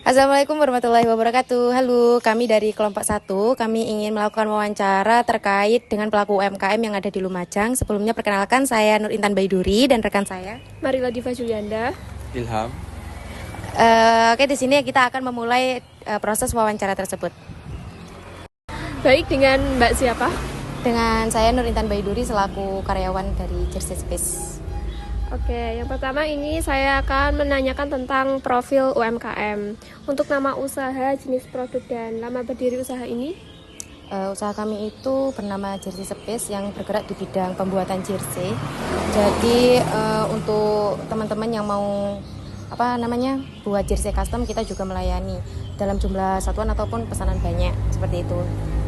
Assalamualaikum warahmatullahi wabarakatuh. Halo, kami dari kelompok 1. Kami ingin melakukan wawancara terkait dengan pelaku UMKM yang ada di Lumajang. Sebelumnya perkenalkan, saya Nur Intan Baiduri dan rekan saya Marila Diva Julianda. Ilham. Oke, di sini kita akan memulai proses wawancara tersebut. Baik, dengan Mbak siapa? Dengan saya Nur Intan Baiduri selaku karyawan dari Jersey Space. Oke, yang pertama ini saya akan menanyakan tentang profil UMKM. Untuk nama usaha, jenis produk, dan lama berdiri usaha ini? Usaha kami itu bernama Jersey Space yang bergerak di bidang pembuatan jersey. Jadi untuk teman-teman yang mau buat jersey custom, kita juga melayani dalam jumlah satuan ataupun pesanan banyak seperti itu.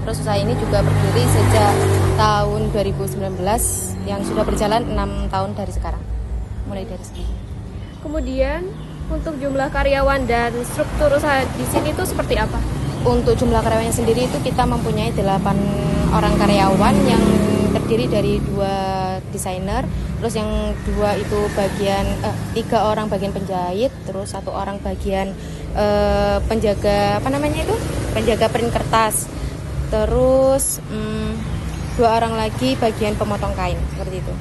Terus usaha ini juga berdiri sejak tahun 2019 yang sudah berjalan 6 tahun dari sekarang. Mulai dari sekarang. Kemudian untuk jumlah karyawan dan struktur usaha di sini itu seperti apa? Untuk jumlah karyawannya sendiri itu kita mempunyai 8 orang karyawan yang terdiri dari 2 desainer, terus yang 2 itu 3 orang bagian penjahit, terus 1 orang bagian penjaga penjaga print kertas, terus 2 orang lagi bagian pemotong kain seperti itu.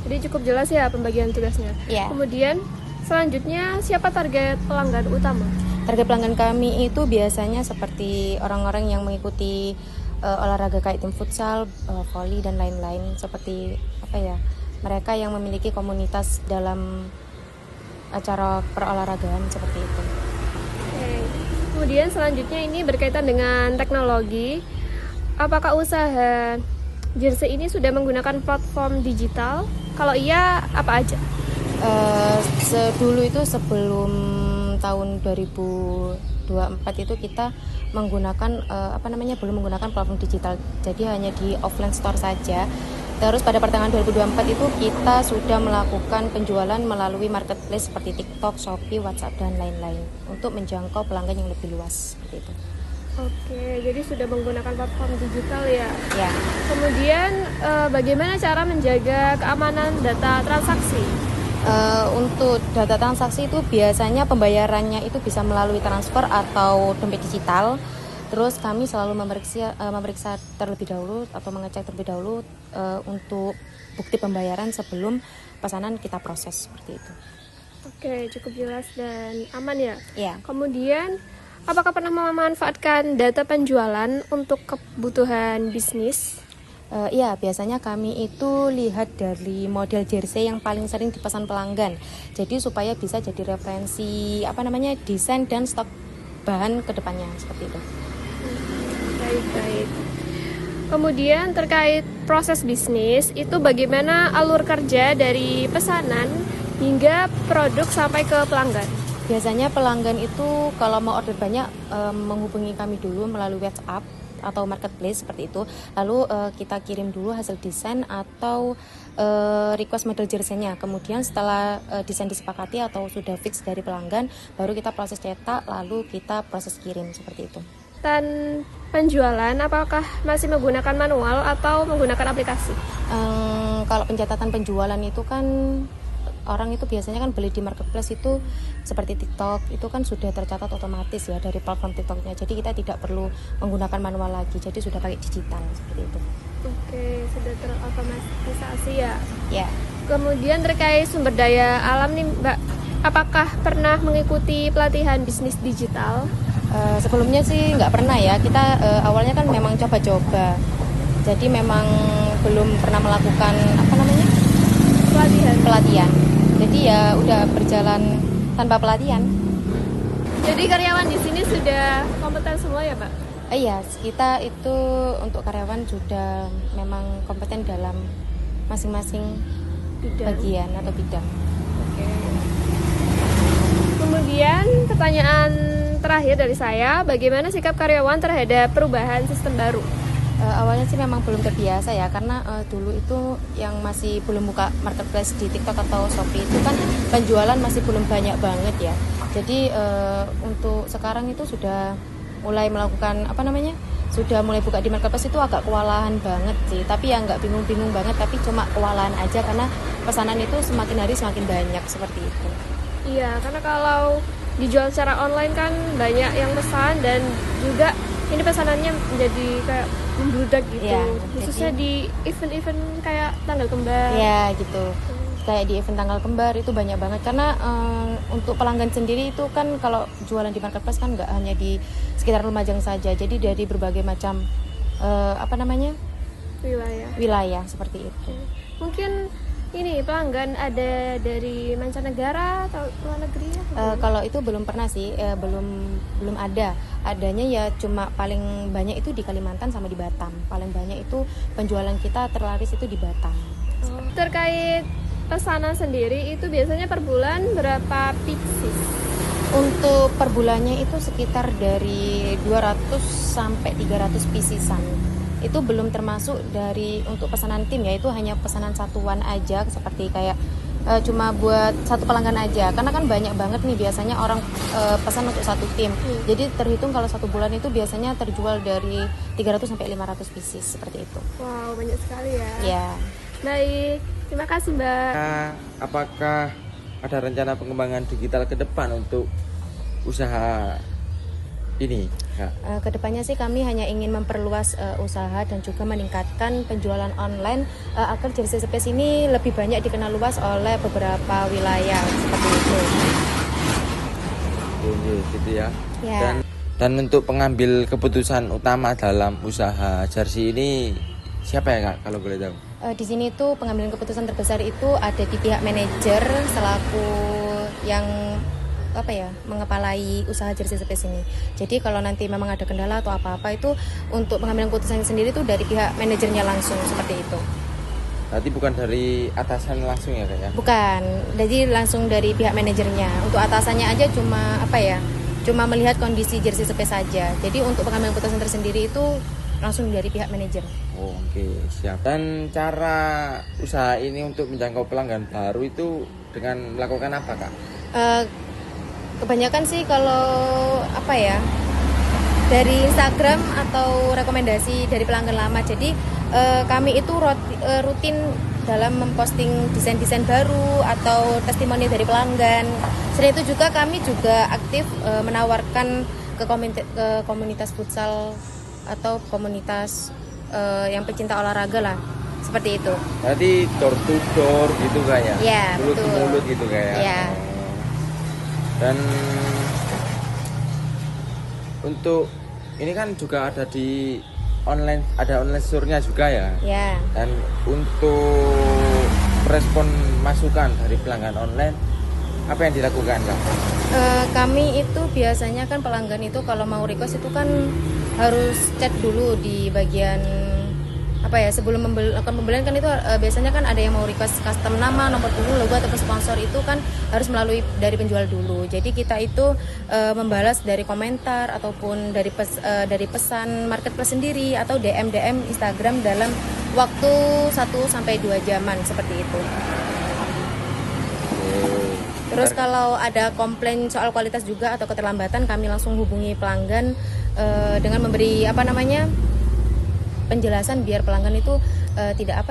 Jadi cukup jelas ya pembagian tugasnya. Yeah. Kemudian selanjutnya siapa target pelanggan utama? Target pelanggan kami itu biasanya seperti orang-orang yang mengikuti olahraga kayak tim futsal, volley dan lain-lain, seperti mereka yang memiliki komunitas dalam acara perolahragaan seperti itu. Oke. Kemudian selanjutnya ini berkaitan dengan teknologi. Apakah usaha jersey ini sudah menggunakan platform digital? Kalau iya, apa aja? Dulu itu sebelum tahun 2024 itu kita menggunakan belum menggunakan platform digital, jadi hanya di offline store saja. Terus pada pertengahan 2024 itu kita sudah melakukan penjualan melalui marketplace seperti TikTok, Shopee, WhatsApp dan lain-lain untuk menjangkau pelanggan yang lebih luas seperti itu. Oke, jadi sudah menggunakan platform digital ya? Ya. Kemudian bagaimana cara menjaga keamanan data transaksi? Untuk data transaksi itu biasanya pembayarannya itu bisa melalui transfer atau dompet digital. Terus kami selalu memeriksa terlebih dahulu atau mengecek terlebih dahulu untuk bukti pembayaran sebelum pesanan kita proses seperti itu. Oke, cukup jelas dan aman ya? Ya. Kemudian apakah pernah memanfaatkan data penjualan untuk kebutuhan bisnis? Iya, biasanya kami itu lihat dari model jersey yang paling sering dipesan pelanggan. Jadi supaya bisa jadi referensi desain dan stok bahan ke depannya seperti itu. Baik. Kemudian terkait proses bisnis, itu bagaimana alur kerja dari pesanan hingga produk sampai ke pelanggan? Biasanya pelanggan itu kalau mau order banyak menghubungi kami dulu melalui WhatsApp atau marketplace seperti itu. Lalu kita kirim dulu hasil desain atau request model jersey-nya. Kemudian setelah desain disepakati atau sudah fix dari pelanggan, baru kita proses cetak, lalu kita proses kirim seperti itu. Dan penjualan apakah masih menggunakan manual atau menggunakan aplikasi? Kalau pencatatan penjualan itu kan orang itu biasanya kan beli di marketplace itu seperti TikTok itu kan sudah tercatat otomatis ya dari platform TikToknya, jadi kita tidak perlu menggunakan manual lagi, jadi sudah pakai digital seperti itu. Oke, sudah terotomatisasi ya. Ya. Kemudian terkait sumber daya alam nih Mbak, apakah pernah mengikuti pelatihan bisnis digital? Sebelumnya sih nggak pernah ya, kita awalnya kan memang coba-coba, jadi memang belum pernah melakukan pelatihan. Jadi ya udah berjalan tanpa pelatihan. Jadi karyawan di sini sudah kompeten semua ya, Pak? Iya, kita itu untuk karyawan sudah memang kompeten dalam masing-masing bagian atau bidang. Oke. Kemudian pertanyaan terakhir dari saya, bagaimana sikap karyawan terhadap perubahan sistem baru? Awalnya sih memang belum terbiasa ya, karena dulu itu yang masih belum buka marketplace di TikTok atau Shopee itu kan penjualan masih belum banyak banget ya. Jadi untuk sekarang itu sudah mulai melakukan sudah mulai buka di marketplace itu agak kewalahan banget sih. Tapi ya nggak bingung-bingung banget, tapi cuma kewalahan aja karena pesanan itu semakin hari semakin banyak seperti itu. Iya, karena kalau dijual secara online kan banyak yang pesan, dan juga ini pesanannya menjadi kayak membludak gitu. Ya, Khususnya jadi- di event-event kayak tanggal kembar. Ya gitu. Kayak di event tanggal kembar itu banyak banget karena untuk pelanggan sendiri itu kan kalau jualan di marketplace kan nggak hanya di sekitar Lumajang saja, jadi dari berbagai macam wilayah seperti itu. Mungkin ini pelanggan ada dari mancanegara atau luar negeri ya? Kalau itu belum pernah sih, belum ada. Adanya ya cuma paling banyak itu di Kalimantan sama di Batam. Paling banyak itu penjualan kita terlaris itu di Batam. Terkait pesanan sendiri itu biasanya per bulan berapa pieces? Untuk per bulannya itu sekitar dari 200 sampai 300 piecesan. Itu belum termasuk dari untuk pesanan tim ya, itu hanya pesanan satuan aja seperti kayak cuma buat satu pelanggan aja, karena kan banyak banget nih biasanya orang pesan untuk satu tim. Jadi terhitung kalau satu bulan itu biasanya terjual dari 300 sampai 500 pieces seperti itu. Wow, banyak sekali ya. Ya. Baik, terima kasih Mbak. Apakah ada rencana pengembangan digital ke depan untuk usaha ini, Kak? Kedepannya sih kami hanya ingin memperluas usaha dan juga meningkatkan penjualan online agar jersey space ini lebih banyak dikenal luas oleh beberapa wilayah seperti itu. Oke, gitu ya. Ya. Dan untuk pengambil keputusan utama dalam usaha jersey ini siapa ya, Kak, kalau boleh tahu? Di sini tuh pengambilan keputusan terbesar itu ada di pihak manajer selaku yang mengepalai usaha jersey space ini. Jadi kalau nanti memang ada kendala atau apa-apa itu untuk pengambilan keputusan sendiri itu dari pihak manajernya langsung seperti itu. Berarti bukan dari atasan langsung ya, Kak, ya? Bukan, jadi langsung dari pihak manajernya. Untuk atasannya aja cuma melihat kondisi jersey space saja. Jadi untuk pengambilan keputusan tersendiri itu langsung dari pihak manajer. Oh, oke, siap. Dan cara usaha ini untuk menjangkau pelanggan baru itu dengan melakukan apa, Kak? Kebanyakan sih kalau dari Instagram atau rekomendasi dari pelanggan lama. Jadi kami itu rutin dalam memposting desain-desain baru atau testimoni dari pelanggan. Selain itu juga kami juga aktif menawarkan ke komunitas futsal atau komunitas yang pecinta olahraga lah, seperti itu. Berarti door to door gitu, Kak, ya? Ya, Mulut ke betul. mulut gitu, Kak, ya? Ya. Dan untuk ini kan juga ada di ada online store-nya juga ya. Ya. Dan untuk respon masukan dari pelanggan online, apa yang dilakukan, Kak? Kami itu biasanya kan pelanggan itu kalau mau request itu kan harus chat dulu di bagian sebelum melakukan pembelian kan itu biasanya kan ada yang mau request custom nama, nomor punggung, logo ataupun sponsor itu kan harus melalui dari penjual dulu. Jadi kita itu membalas dari komentar ataupun dari pesan marketplace sendiri atau DM Instagram dalam waktu 1-2 jaman seperti itu. Terus kalau ada komplain soal kualitas juga atau keterlambatan, kami langsung hubungi pelanggan dengan memberi penjelasan biar pelanggan itu tidak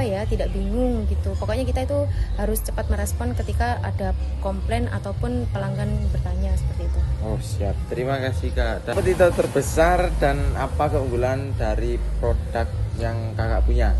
bingung gitu. Pokoknya kita itu harus cepat merespon ketika ada komplain ataupun pelanggan bertanya seperti itu. Oh, siap. Terima kasih, Kak. Dan kompetitor terbesar dan apa keunggulan dari produk yang Kakak punya?